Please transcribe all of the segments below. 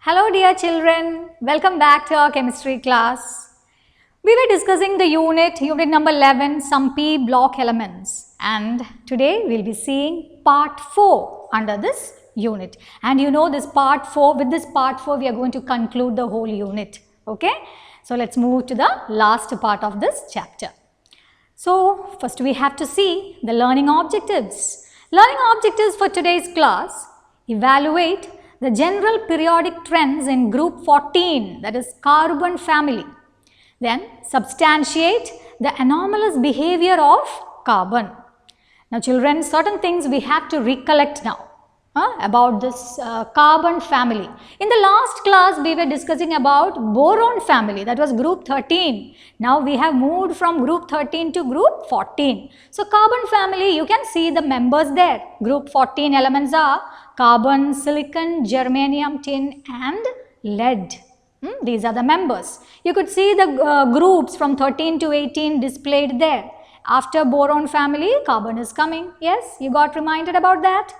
Hello dear children, welcome back to our chemistry class. We were discussing the unit number 11, some P block elements, and today we will be seeing part 4 under this unit. And you know this part 4, with this part 4 we are going to conclude the whole unit, okay? So let's move to the last part of this chapter. So first we have to see the learning objectives. Learning objectives for today's class: evaluate the general periodic trends in group 14, that is carbon family. Then substantiate the anomalous behavior of carbon. Now children, certain things we have to recollect now about this carbon family. In the last class we were discussing about boron family, that was group 13. Now we have moved from group 13 to group 14. So carbon family, you can see the members there. Group 14 elements are carbon, silicon, germanium, tin and lead. These are the members. You could see the groups from 13 to 18 displayed there. After boron family, carbon is coming. Yes, you got reminded about that.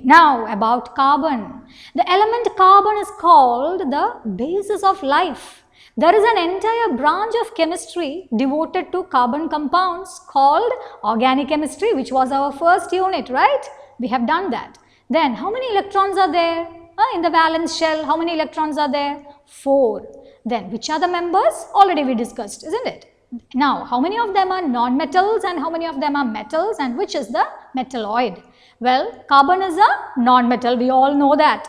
Now about carbon. The element carbon is called the basis of life. There is an entire branch of chemistry devoted to carbon compounds called organic chemistry, which was our first unit, right? We have done that. Then how many electrons are there in the valence shell? How many electrons are there? 4. Then which are the members? Already we discussed, isn't it? Now how many of them are non-metals and how many of them are metals, and which is the metalloid? Well, carbon is a non-metal, we all know that.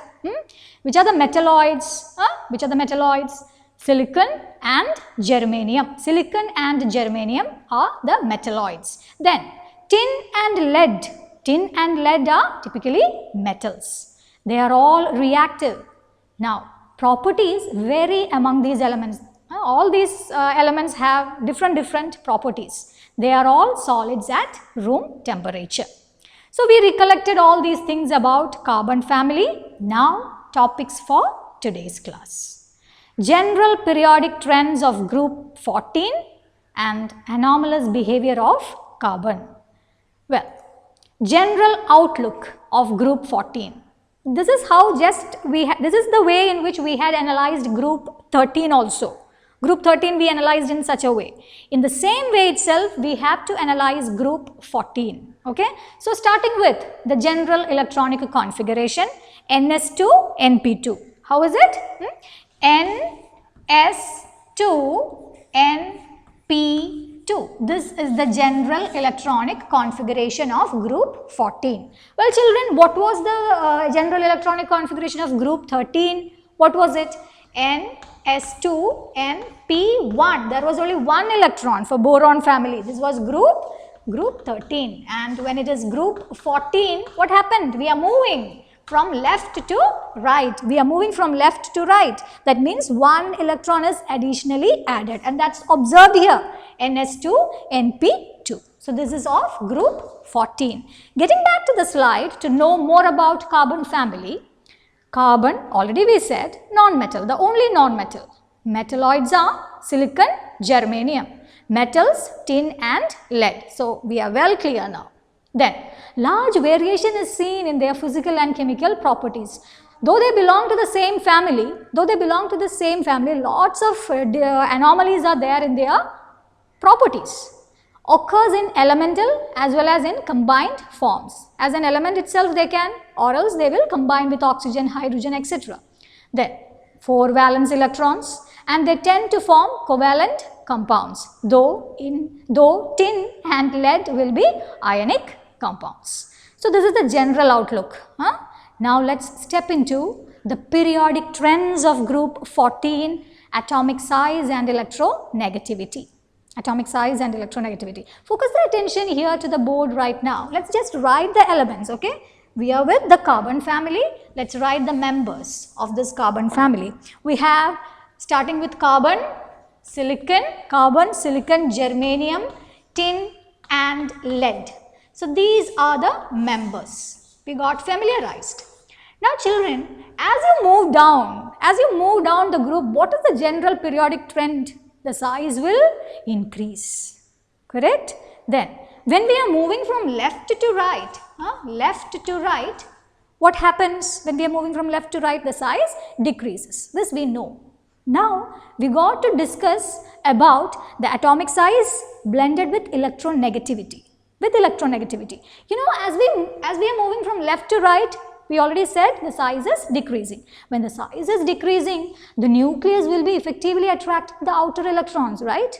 Which are the metalloids? Which are the metalloids? Silicon and germanium. Silicon and germanium are the metalloids. Then tin and lead. Tin and lead are typically metals. They are all reactive. Now, properties vary among these elements. All these elements have different properties. They are all solids at room temperature. So, we recollected all these things about carbon family. Now, topics for today's class: general periodic trends of group 14 and anomalous behavior of carbon. Well, general outlook of group 14. This is how this is the way in which we had analyzed group 13 also. Group 13 we analyzed in such a way. In the same way itself we have to analyze group 14. Okay. So starting with the general electronic configuration, NS2, NP2. How is it? NS2, NP2. This is the general electronic configuration of group 14. Well children, what was the general electronic configuration of group 13? What was it? NS2, NP1. There was only one electron for boron family. This was group 13. And when it is group 14, what happened? We are moving from left to right. We are moving from left to right. That means one electron is additionally added, and that's observed here. NS2, NP2. So this is of group 14. Getting back to the slide to know more about carbon family. Carbon, already we said, non-metal, the only non-metal. Metalloids are silicon, germanium. Metals, tin and lead. So we are well clear now. Then, large variation is seen in their physical and chemical properties. Though they belong to the same family, lots of anomalies are there in their properties. Occurs in elemental as well as in combined forms. As an element itself they can, or else they will combine with oxygen, hydrogen, etc. Then, 4 valence electrons, and they tend to form covalent compounds, though tin and lead will be ionic compounds. So this is the general outlook. Now let's step into the periodic trends of group 14, atomic size and electronegativity. Atomic size and electronegativity. Focus the attention here to the board right now. Let's just write the elements, okay? We are with the carbon family. Let's write the members of this carbon family. We have, starting with carbon, silicon, germanium, tin and lead. So these are the members. We got familiarized. Now children, as you move down the group, what is the general periodic trend? The size will increase. Correct? Then when we are moving from left to right, what happens when we are moving from left to right? The size decreases. This we know. Now, we got to discuss about the atomic size blended with electronegativity. With electronegativity. You know, as we are moving from left to right, we already said the size is decreasing. When the size is decreasing, the nucleus will be effectively attract the outer electrons, right?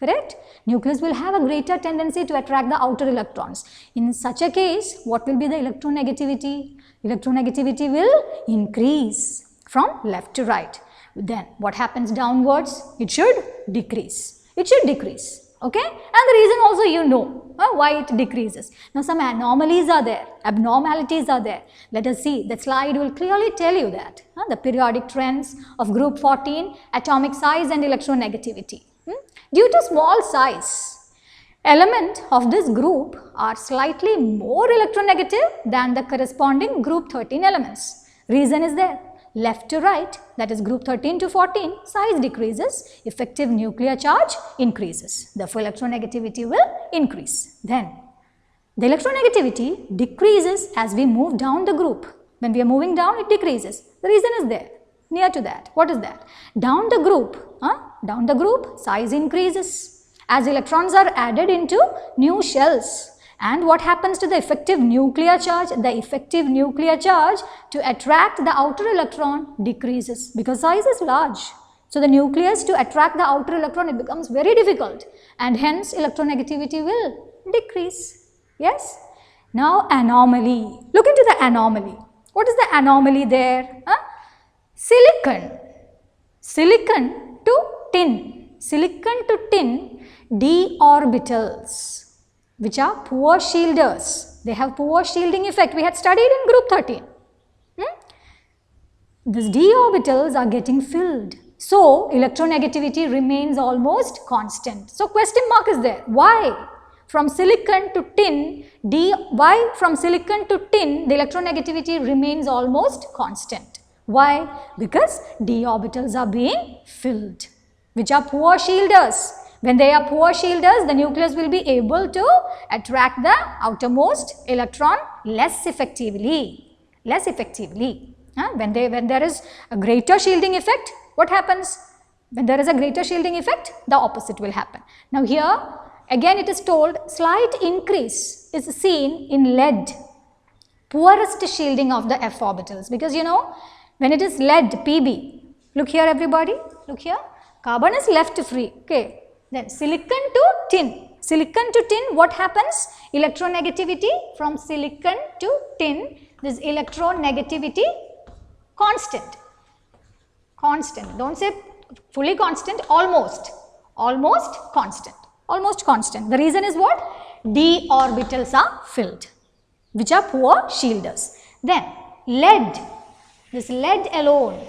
Correct? Nucleus will have a greater tendency to attract the outer electrons. In such a case, what will be the electronegativity? Electronegativity will increase from left to right. Then what happens downwards? It should decrease. It should decrease. Okay? And the reason also you know why it decreases. Now some anomalies are there, abnormalities are there. Let us see. The slide will clearly tell you that. The periodic trends of group 14, atomic size and electronegativity. Due to small size, element of this group are slightly more electronegative than the corresponding group 13 elements. Reason is there. Left to right, that is group 13 to 14, size decreases, effective nuclear charge increases. Therefore, electronegativity will increase. Then, the electronegativity decreases as we move down the group. When we are moving down, it decreases. The reason is there, near to that. What is that? Down the group, size increases as electrons are added into new shells. And what happens to the effective nuclear charge? The effective nuclear charge to attract the outer electron decreases because size is large. So, the nucleus to attract the outer electron, it becomes very difficult and hence electronegativity will decrease. Yes? Now, anomaly. Look into the anomaly. What is the anomaly there? Silicon to tin d orbitals, which are poor shielders. They have poor shielding effect. We had studied in group 13. These d orbitals are getting filled. So, electronegativity remains almost constant. So, question mark is there. Why? From silicon to tin, the electronegativity remains almost constant. Why? Because d orbitals are being filled, which are poor shielders. When they are poor shielders, the nucleus will be able to attract the outermost electron less effectively. When there is a greater shielding effect, what happens? When there is a greater shielding effect, the opposite will happen. Now here, again it is told slight increase is seen in lead, poorest shielding of the f orbitals, because you know, when it is lead, Pb, look here everybody, look here, carbon is left free, okay. Then silicon to tin. Silicon to tin, what happens? Electronegativity from silicon to tin, this electronegativity constant. Don't say fully constant, almost constant. The reason is what? D orbitals are filled, which are poor shielders. Then lead, this lead alone,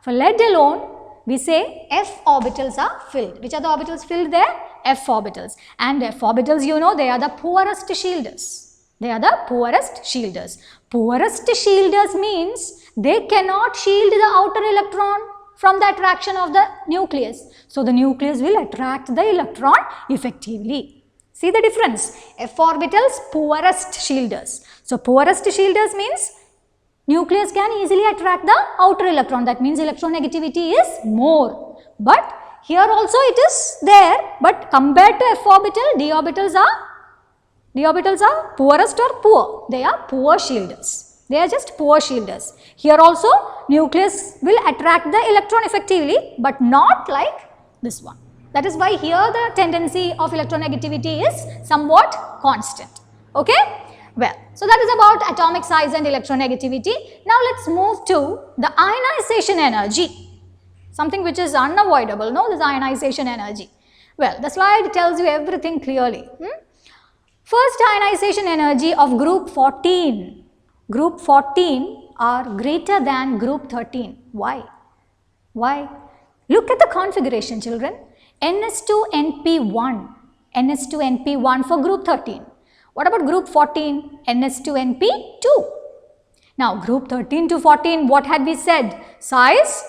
for lead alone, we say f orbitals are filled. Which are the orbitals filled there? F orbitals. And f orbitals, you know, they are the poorest shielders. Poorest shielders means they cannot shield the outer electron from the attraction of the nucleus. So, the nucleus will attract the electron effectively. See the difference? F orbitals, poorest shielders. So, poorest shielders means nucleus can easily attract the outer electron. That means electronegativity is more. But here also it is there. But compared to f orbital, d orbitals are poorest or poor. They are poor shielders. They are just poor shielders. Here also nucleus will attract the electron effectively, but not like this one. That is why here the tendency of electronegativity is somewhat constant. Okay? Well, so that is about atomic size and electronegativity. Now let's move to the ionization energy. Something which is unavoidable, no? This ionization energy. Well, the slide tells you everything clearly. First, ionization energy of group 14. Group 14 are greater than group 13. Why? Look at the configuration, children. NS2NP1. NS2NP1 for group 13. What about group 14? NS2NP2. Now, group 13 to 14, what had we said? Size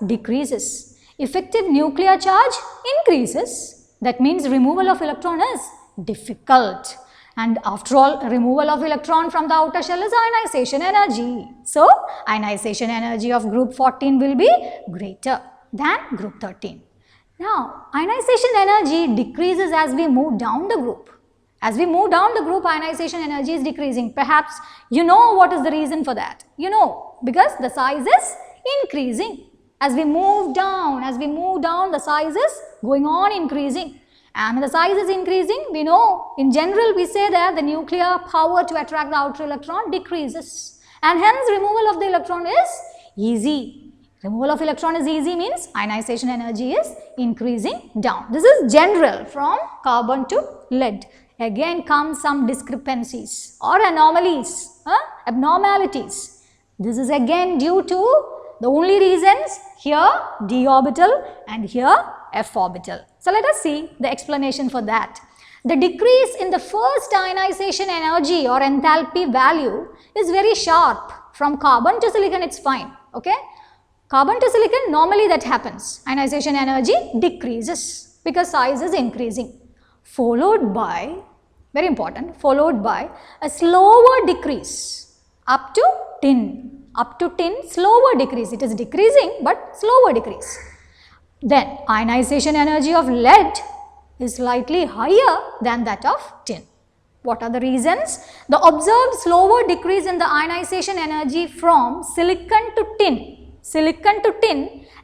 decreases. Effective nuclear charge increases. That means removal of electron is difficult. And after all, removal of electron from the outer shell is ionization energy. So, ionization energy of group 14 will be greater than group 13. Now, ionization energy decreases as we move down the group. As we move down the group, ionization energy is decreasing. Perhaps you know what is the reason for that. You know, because the size is increasing. As we move down, the size is going on increasing. And when the size is increasing, we know, in general, we say that the nuclear power to attract the outer electron decreases. And hence, removal of the electron is easy. Removal of electron is easy means ionization energy is increasing down. This is general from carbon to lead. Again comes some discrepancies or anomalies, abnormalities. This is again due to the only reasons here d orbital and here f orbital. So let us see the explanation for that. The decrease in the first ionization energy or enthalpy value is very sharp. From carbon to silicon it's fine, okay. Carbon to silicon normally that happens. Ionization energy decreases because size is increasing. Followed by, very important, followed by a slower decrease up to tin. Up to tin, slower decrease. It is decreasing but slower decrease. Then ionization energy of lead is slightly higher than that of tin. What are the reasons? The observed slower decrease in the ionization energy from silicon to tin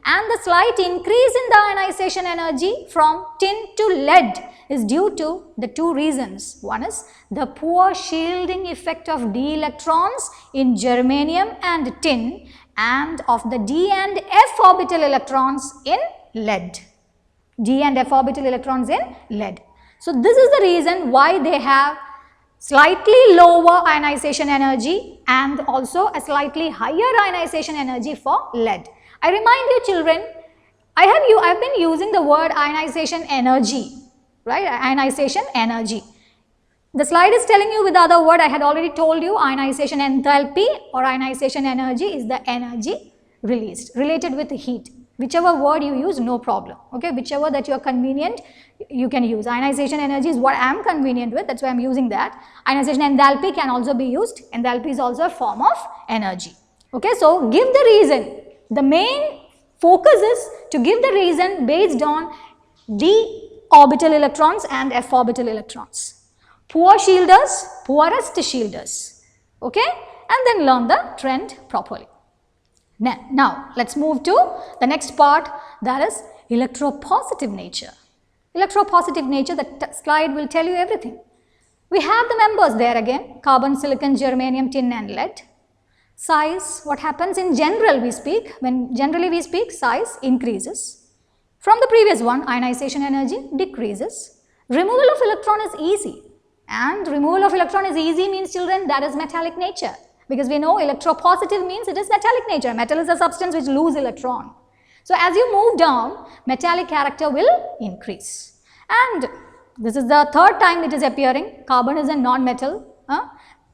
and the slight increase in the ionization energy from tin to lead is due to the two reasons. One is the poor shielding effect of d electrons in germanium and tin and of the d and f orbital electrons in lead. D and f orbital electrons in lead. So, this is the reason why they have slightly lower ionization energy and also a slightly higher ionization energy for lead. I remind you children, I have been using the word ionization energy, right? Ionization energy. The slide is telling you with the other word. I had already told you ionization enthalpy or ionization energy is the energy released related with heat. Whichever word you use, no problem, okay. Whichever that you are convenient, you can use. Ionization energy is what I am convenient with, that's why I am using that. Ionization enthalpy can also be used. Enthalpy is also a form of energy, okay. So, give the reason. The main focus is to give the reason based on d orbital electrons and f orbital electrons. Poor shielders, poorest shielders, okay, and then learn the trend properly. Now, let us move to the next part, that is electropositive nature. Electropositive nature, the slide will tell you everything. We have the members there again, carbon, silicon, germanium, tin and lead. Size, what happens in general we speak, when generally we speak, size increases. From the previous one, ionization energy decreases. Removal of electron is easy, and removal of electron is easy means children that is metallic nature. Because we know electropositive means it is metallic nature. Metal is a substance which loses electron. So, as you move down, metallic character will increase. And this is the third time it is appearing. Carbon is a non-metal.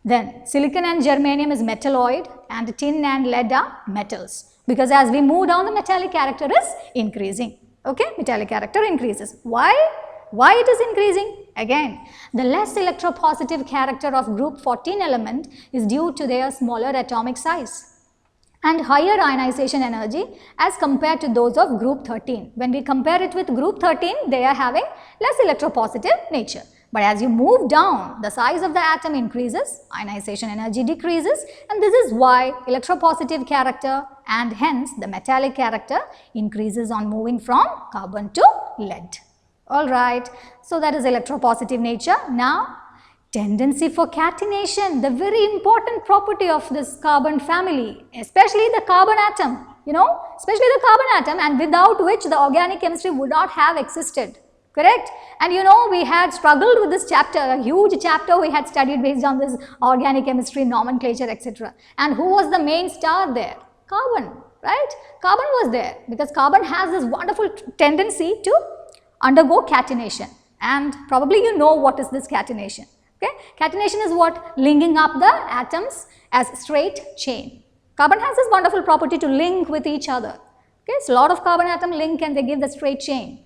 Then silicon and germanium is metalloid and tin and lead are metals. Because as we move down, the metallic character is increasing. Okay, metallic character increases. Why? Why it is increasing? Again, the less electropositive character of group 14 element is due to their smaller atomic size and higher ionization energy as compared to those of group 13. When we compare it with group 13, they are having less electropositive nature. But as you move down, the size of the atom increases, ionization energy decreases, and this is why electropositive character and hence the metallic character increases on moving from carbon to lead. Alright, so that is electropositive nature. Now, tendency for catenation, the very important property of this carbon family, especially the carbon atom, especially the carbon atom, and without which the organic chemistry would not have existed, correct? And we had struggled with this chapter, a huge chapter we had studied based on this organic chemistry, nomenclature, etc. And who was the main star there? Carbon, right? Carbon was there because carbon has this wonderful tendency to undergo catenation, and probably you know what is this catenation. Okay? Catenation is what? Linking up the atoms as straight chain. Carbon has this wonderful property to link with each other. Okay? So, a lot of carbon atom link and they give the straight chain.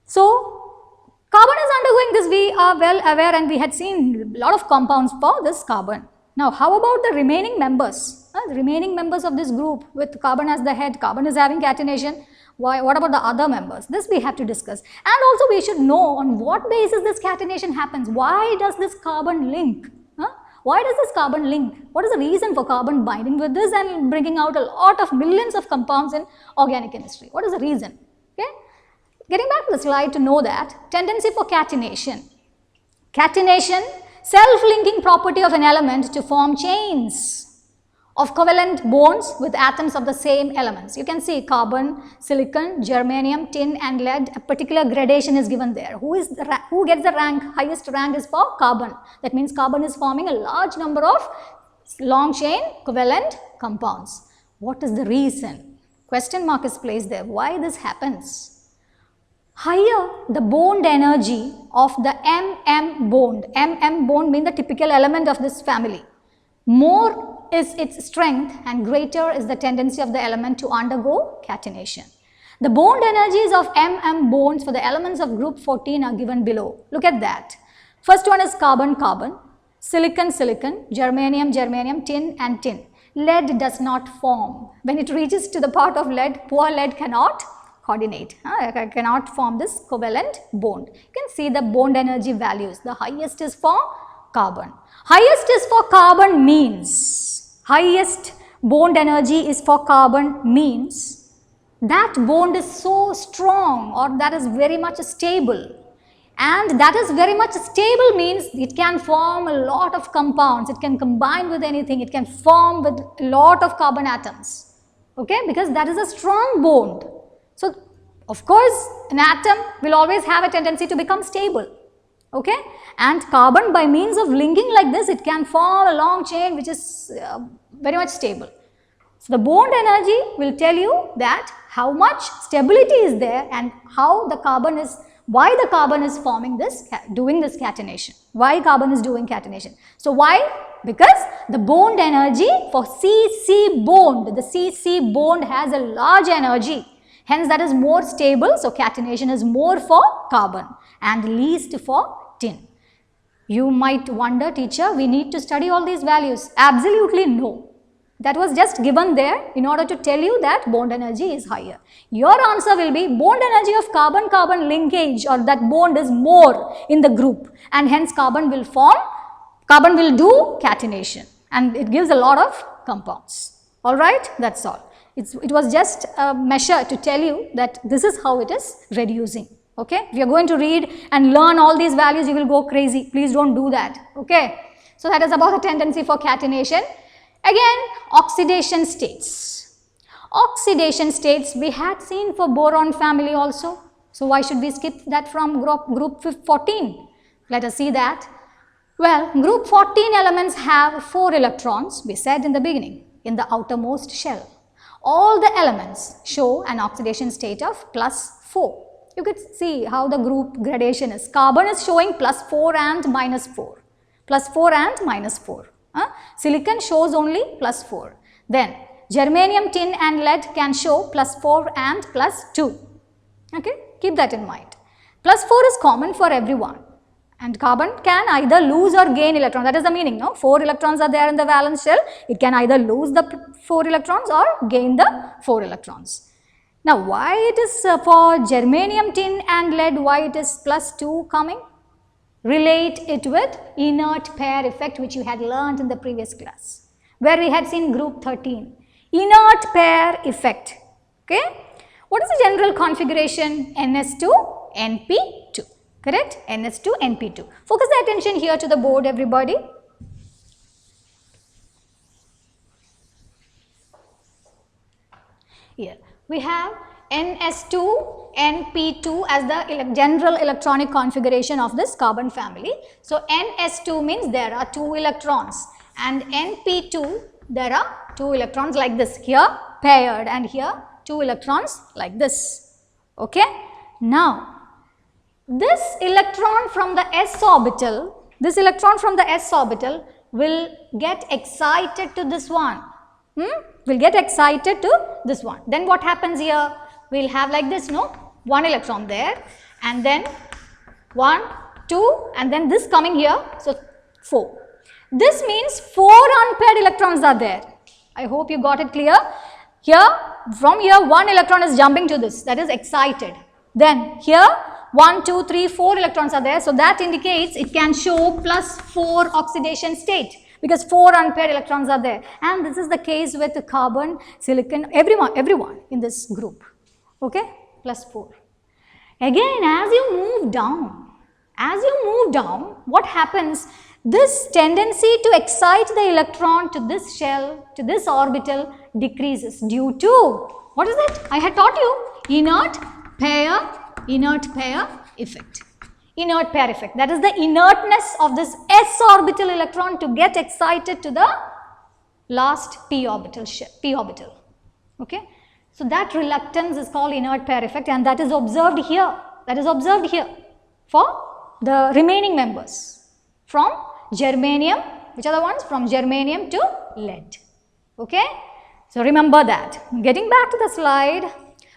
So, Carbon is undergoing this, we are well aware, and we had seen a lot of compounds for this carbon. Now, how about the remaining members? The remaining members of this group with carbon as the head, carbon is having catenation. What about the other members? This we have to discuss. And also we should know on what basis this catenation happens. Why does this carbon link? Why does this carbon link? What is the reason for carbon binding with this and bringing out a lot of millions of compounds in organic chemistry? What is the reason? Okay. Getting back to the slide to know that tendency for catenation. Catenation, self-linking property of an element to form chains of covalent bonds with atoms of the same elements. You can see carbon, silicon, germanium, tin and lead. A particular gradation is given there. Who gets the rank? Highest rank is for carbon. That means carbon is forming a large number of long chain covalent compounds. What is the reason? Question mark is placed there. Why this happens? Higher the bond energy of the bond. Bond means the typical element of this family. More is its strength and greater is the tendency of the element to undergo catenation. The bond energies of bonds for the elements of group 14 are given below. Look at that. First one is carbon, carbon, silicon, silicon, germanium, germanium, tin and tin. Lead does not form. When it reaches to the part of lead, poor lead cannot coordinate, cannot form this covalent bond. You can see the bond energy values. The highest is for carbon. Highest is for carbon means, highest bond energy is for carbon means that bond is so strong or that is very much stable, and that is very much stable means it can form a lot of compounds, it can combine with anything, it can form with a lot of carbon atoms, okay, because that is a strong bond. So, of course, an atom will always have a tendency to become stable. Okay, and carbon by means of linking like this, it can form a long chain which is very much stable. So, the bond energy will tell you that how much stability is there and how the carbon is, why the carbon is forming this, doing this catenation, why carbon is doing catenation. So, why? Because the bond energy for CC bond, the CC bond has a large energy, hence that is more stable. So, catenation is more for carbon and least for tin. You might wonder, teacher, we need to study all these values. Absolutely no. That was just given there in order to tell you that bond energy is higher. Your answer will be bond energy of carbon-carbon linkage, or that bond is more in the group, and hence carbon will do catenation and it gives a lot of compounds. Alright, that's all. It was just a measure to tell you that this is how it is reducing. Okay, if you are going to read and learn all these values, you will go crazy. Please don't do that. Okay, so that is about the tendency for catenation. Again, oxidation states. Oxidation states we had seen for boron family also. So why should we skip that from group 14? Let us see that. Well, group 14 elements have 4 electrons, we said in the beginning, in the outermost shell. All the elements show an oxidation state of +4. You could see how the group gradation is. Carbon is showing +4 and -4. +4 and -4. Silicon shows only +4. Then germanium, tin and lead can show +4 and +2. Okay, keep that in mind. +4 is common for everyone. And carbon can either lose or gain electrons. That is the meaning, no? 4 electrons are there in the valence shell. It can either lose the 4 electrons or gain the 4 electrons. Now, why it is for germanium, tin and lead, why it is +2 coming? Relate it with inert pair effect, which you had learnt in the previous class, where we had seen group 13. Inert pair effect. Okay? What is the general configuration? NS2, NP2. Correct? NS2, NP2. Focus the attention here to the board, everybody. Here we have NS2, NP2 as the general electronic configuration of this carbon family. So, NS2 means there are 2 electrons, and NP2 there are 2 electrons like this, here paired, and here 2 electrons like this. Okay? Now, this electron from the s orbital, will get excited to this one. Will get excited to this one. Then what happens here? We will have like this, no? 1 electron there, and then 1, 2 and then this coming here, so 4. This means 4 unpaired electrons are there. I hope you got it clear. Here, from here 1 electron is jumping to this, that is excited. Then here 1, 2, 3, 4 electrons are there, so that indicates it can show +4 oxidation state because 4 unpaired electrons are there. And this is the case with the carbon, silicon, everyone in this group. Okay, +4. Again, as you move down, what happens? This tendency to excite the electron to this shell, to this orbital decreases due to, what is it? I had taught you, inert pair effect. Inert pair effect, that is the inertness of this s orbital electron to get excited to the last p orbital. Okay, so that reluctance is called inert pair effect, and that is observed here. For the remaining members from germanium. Which are the ones? From germanium to lead. Okay, so remember that. Getting back to the slide,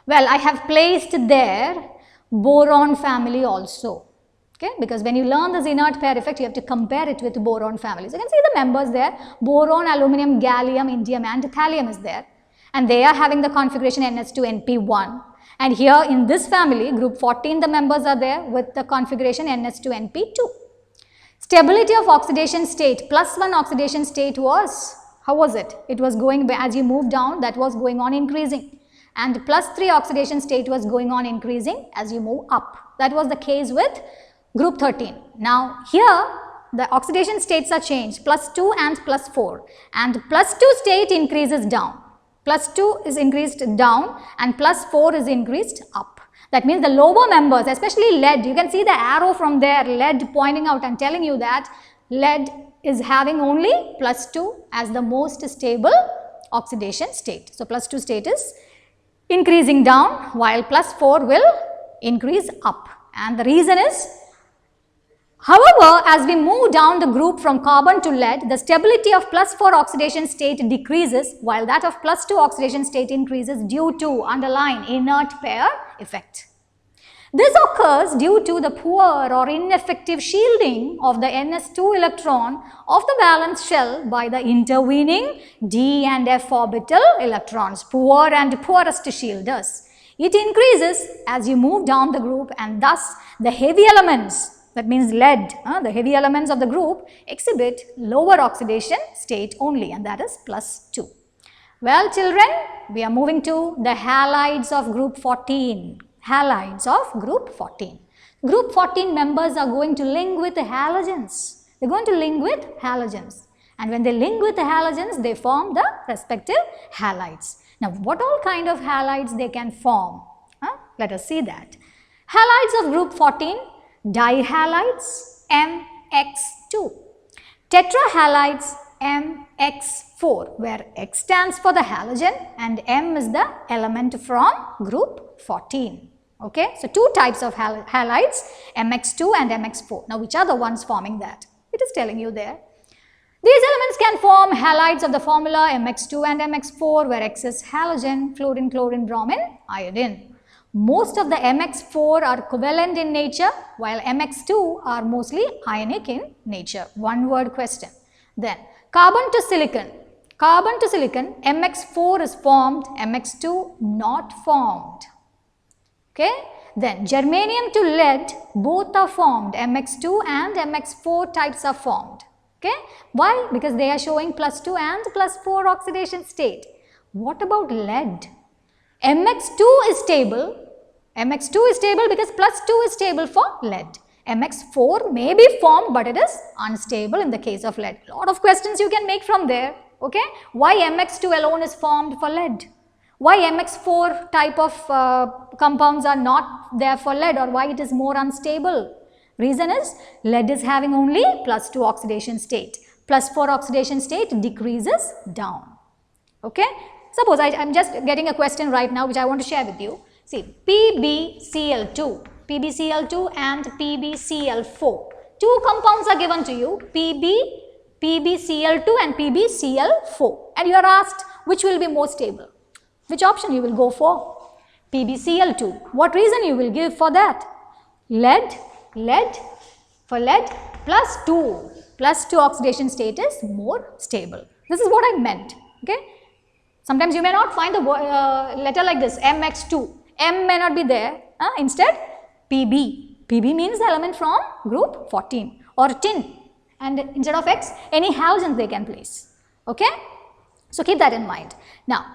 well, I have placed there boron family also. Okay, because when you learn this inert pair effect, you have to compare it with boron families. You can see the members there: boron, aluminum, gallium, indium and thallium is there, and they are having the configuration NH2NP1. And here in this family, group 14, the members are there with the configuration NH2NP2. Stability of oxidation state, +1 oxidation state was, how was it? It was going, as you move down, that was going on increasing. And +3 oxidation state was going on increasing as you move up. That was the case with group 13. Now here, the oxidation states are changed, +2 and +4. And +2 state increases down. +2 is increased down and +4 is increased up. That means the lower members, especially lead, you can see the arrow from there, lead pointing out and telling you that lead is having only +2 as the most stable oxidation state. So +2 state is increasing down while +4 will increase up. And the reason is, however, as we move down the group from carbon to lead, the stability of +4 oxidation state decreases while that of +2 oxidation state increases due to, underline, inert pair effect. This occurs due to the poor or ineffective shielding of the ns2 electron of the valence shell by the intervening d and f orbital electrons, poor and poorest shielders. It increases as you move down the group, and thus the heavy elements, that means lead, the heavy elements of the group exhibit lower oxidation state only, and that is +2. Well children, we are moving to the halides of group 14. Halides of group 14. Group 14 members are going to link with the halogens. They are going to link with halogens. And when they link with the halogens, they form the respective halides. Now, what all kind of halides they can form? Let us see that. Halides of group 14, dihalides MX2, tetrahalides MX4, where X stands for the halogen and M is the element from group 14. Okay, so two types of halides, MX2 and MX4. Now, which are the ones forming that? It is telling you there. These elements can form halides of the formula MX2 and MX4, where X is halogen, fluorine, chlorine, bromine, iodine. Most of the MX4 are covalent in nature, while MX2 are mostly ionic in nature. One word question. Then, carbon to silicon. Carbon to silicon, MX4 is formed, MX2 not formed. Okay. Then, germanium to lead, both are formed, MX2 and MX4 types are formed. Okay. Why? Because they are showing +2 and +4 oxidation state. What about lead? MX2 is stable. MX2 is stable because +2 is stable for lead. MX4 may be formed, but it is unstable in the case of lead. A lot of questions you can make from there. Okay. Why MX2 alone is formed for lead? Why MX4 type of compounds are not there for lead, or why it is more unstable? Reason is lead is having only +2 oxidation state. +4 oxidation state decreases down. Okay. Suppose I am just getting a question right now which I want to share with you. See, PbCl2 and PbCl4. Two compounds are given to you, PbCl2 and PbCl4, and you are asked which will be more stable. Which option you will go for? PbCl2. What reason you will give for that? Lead lead, for lead plus 2 oxidation state is more stable. This is what I meant. Okay. Sometimes you may not find the letter like this, MX2. M may not be there. Instead, Pb. Pb means the element from group 14 or tin. And instead of X, any halogens they can place. Okay. So keep that in mind. Now,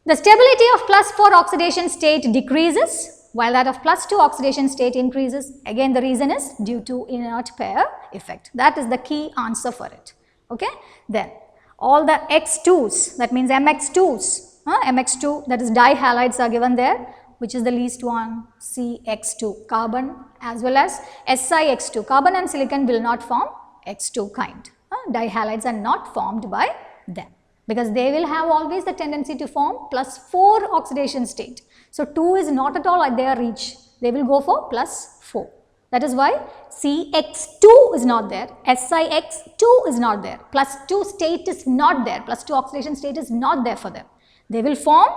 the stability of plus 4 oxidation state decreases while that of plus 2 oxidation state increases. Again, the reason is due to inert pair effect. That is the key answer for it. Okay. Then all the X2s, that means MX2s, MX2, that is dihalides are given there, which is the least one, CX2, carbon as well as SiX2. Carbon and silicon will not form X2 kind. Dihalides are not formed by them because they will have always the tendency to form plus 4 oxidation state. So 2 is not at all at their reach. They will go for plus 4. That is why CX2 is not there, SiX2 is not there, plus 2 state is not there, plus 2 oxidation state is not there for them. They will form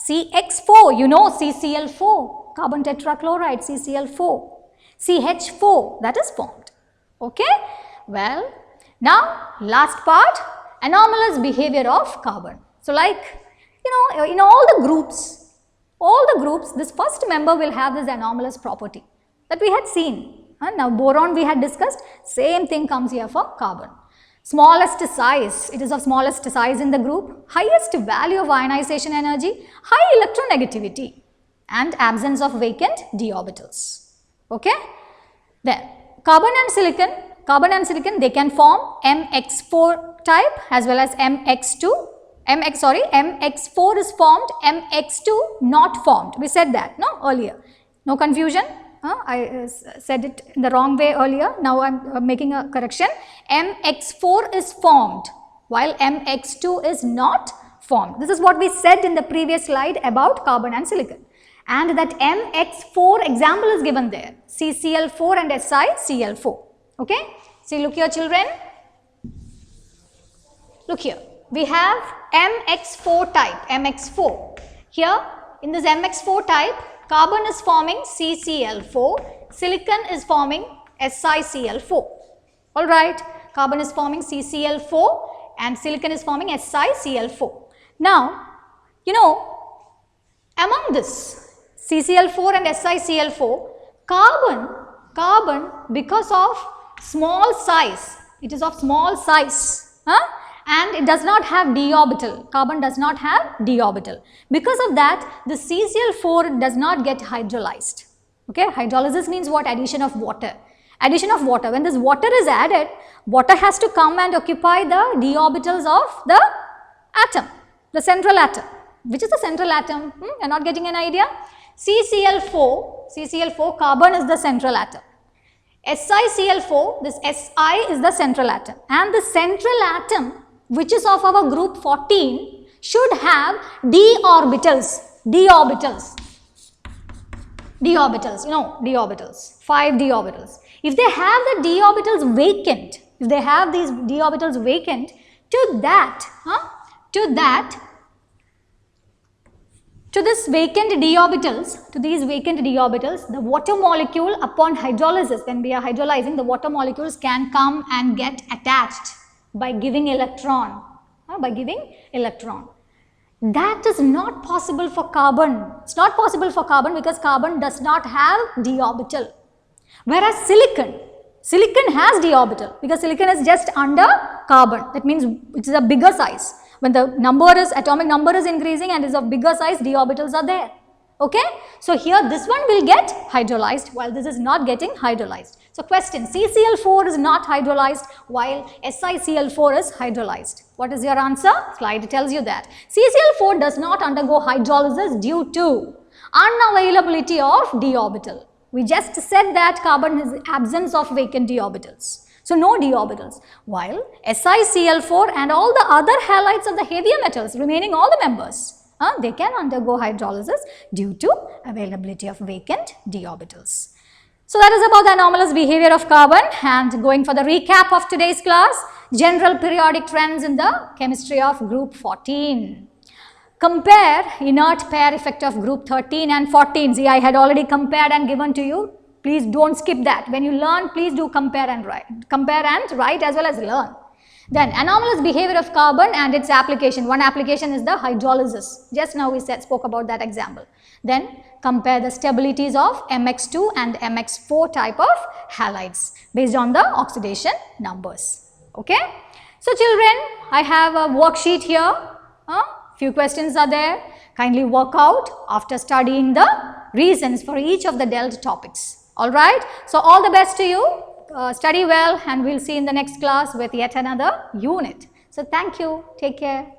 CX4, you know, CCl4, carbon tetrachloride, CCl4, CH4, that is formed. Okay. Well, now last part, anomalous behavior of carbon. So like, you know, in all the groups, this first member will have this anomalous property that we had seen. Now boron we had discussed, same thing comes here for carbon. Smallest size, it is of smallest size in the group, highest value of ionization energy, high electronegativity and absence of vacant d orbitals. Okay. Then carbon and silicon they can form MX4 type as well as MX2. MX4 is formed, MX2 not formed. We said that earlier. No confusion. I said it in the wrong way earlier. Now I am making a correction. MX4 is formed while MX2 is not formed. This is what we said in the previous slide about carbon and silicon. And that MX4 example is given there. CCl4 and SiCl4. Okay. See, look here children. Look here. We have MX4 type, MX4. Here in this MX4 type, carbon is forming CCl4, silicon is forming SiCl4. Alright, carbon is forming CCl4 and silicon is forming SiCl4. Now, you know, among this CCl4 and SiCl4, carbon because of small size, it is of small size, and it does not have d orbital. Carbon does not have d orbital. Because of that, the CCl4 does not get hydrolyzed. Okay, hydrolysis means what? Addition of water. Addition of water. When this water is added, water has to come and occupy the d orbitals of the atom, the central atom. Which is the central atom? You are not getting an idea? CCl4, carbon is the central atom. SiCl4, this Si is the central atom. And the central atom, which is of our group 14, should have d orbitals, you know, d orbitals, 5 d orbitals. If they have the d orbitals vacant, if they have these d orbitals vacant, to these vacant d orbitals, the water molecule upon hydrolysis, when we are hydrolyzing, the water molecules can come and get attached by giving electron, That is not possible for carbon. It's not possible for carbon because carbon does not have d orbital. Whereas silicon has d orbital because silicon is just under carbon. That means it is a bigger size. When the atomic number is increasing and is of bigger size, d orbitals are there. Okay. So here this one will get hydrolyzed while this is not getting hydrolyzed. So question, CCl4 is not hydrolyzed while SiCl4 is hydrolyzed. What is your answer? Slide tells you that. CCl4 does not undergo hydrolysis due to unavailability of d orbital. We just said that carbon has absence of vacant d orbitals. So no d orbitals. While SiCl4 and all the other halides of the heavier metals, remaining all the members, they can undergo hydrolysis due to availability of vacant d orbitals. So that is about the anomalous behavior of carbon, and going for the recap of today's class, general periodic trends in the chemistry of group 14. Compare inert pair effect of group 13 and 14. See, I had already compared and given to you Please don't skip that. When you learn, please do compare and write as well as learn. Then anomalous behavior of carbon and its application. One application is the hydrolysis. Just now we spoke about that example. Then compare the stabilities of MX2 and MX4 type of halides based on the oxidation numbers. Okay. So children, I have a worksheet here. Few questions are there. Kindly work out after studying the reasons for each of the dealt topics. Alright. So all the best to you. Study well, and we'll see in the next class with yet another unit. So thank you. Take care.